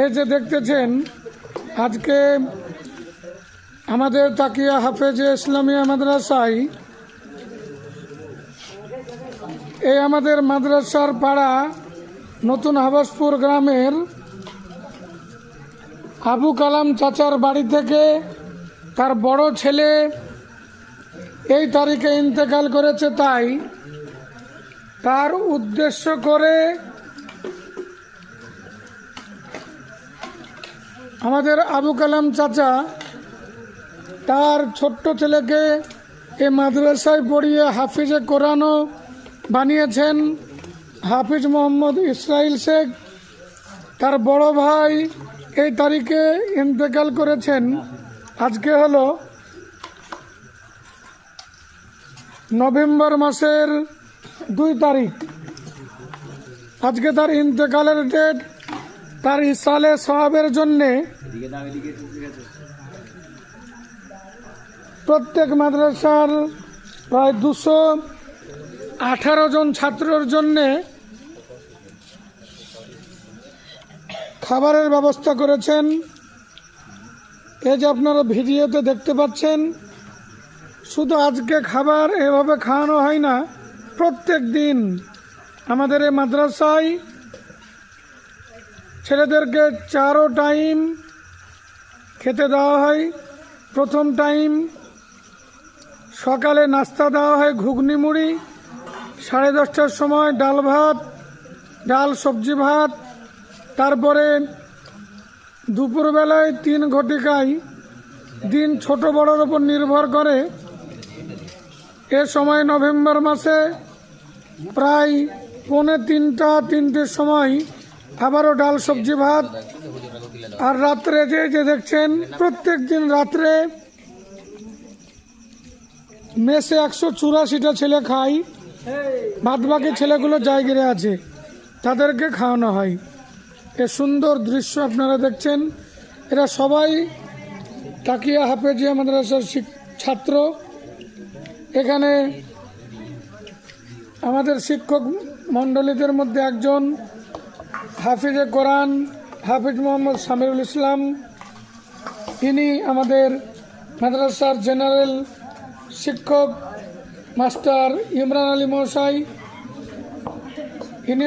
এই যে দেখতেছেন আজকে আমাদের তাকিয়া হাফেজে ইসলামিয়া মাদ্রাসায় এই আমাদের মাদ্রাসার পাড়া নতুন হাবাসপুর গ্রামের আবু কালাম চাচার বাড়ি থেকে তার বড় ছেলে এই তারিখে ইন্তেকাল করেছে, তাই তার উদ্দেশ্য করে আমাদের আবু কালাম চাচা তার ছোট্ট ছেলেকে এই মাদ্রাসায় পড়িয়ে হাফিজে কোরআনও বানিয়েছেন। হাফিজ মোহাম্মদ ইসরাইল শেখ তার বড় ভাই এই তারিখে ইন্তেকাল করেছেন। আজকে হলো নভেম্বর মাসের 2 তারিখ। আজকে তার ইন্তেকালের ডেট। তার ইসালে সওয়াবের জন্যে প্রত্যেক মাদ্রাসার প্রায় 218 জন ছাত্রের জন্যে খাবারের ব্যবস্থা করেছেন। এই যে আপনারা ভিডিওতে দেখতে পাচ্ছেন, শুধু আজকে খাবার এভাবে খাওয়ানো হয় না, প্রত্যেক দিন আমাদের এই মাদ্রাসায় ছেলেদেরকে 4 টাইম খেতে দেওয়া হয়। প্রথম টাইম সকালে নাস্তা দেওয়া হয় ঘুগনি মুড়ি, 10:30টার সময় ডাল ভাত, ডাল সবজি ভাত। তারপরে দুপুরবেলায় 3 ঘটিকায়, দিন ছোট বড়োর উপর নির্ভর করে। এ সময় নভেম্বর মাসে প্রায় 2:45-3টের সময় আবারও ডাল সবজি ভাত। আর রাত্রে যে দেখছেন প্রত্যেক দিন রাত্রে মেসে 184টা ছেলে খায়, বাদবাকি ছেলেগুলো জায়গায় আছে, তাদেরকে খাওয়ানো হয়। এ সুন্দর দৃশ্য আপনারা দেখছেন। এরা সবাই তাকিয়া হাফেজিয়া মাদ্রাসার ছাত্র। এখানে আমাদের শিক্ষক মণ্ডলীদের মধ্যে একজন হাফিজে কোরআন হাফিজ মোহাম্মদ সামিরুল ইসলাম, তিনি আমাদের মাদ্রাসার জেনারেল শিক্ষক মাস্টার ইমরান আলী মহাশয়, ইনি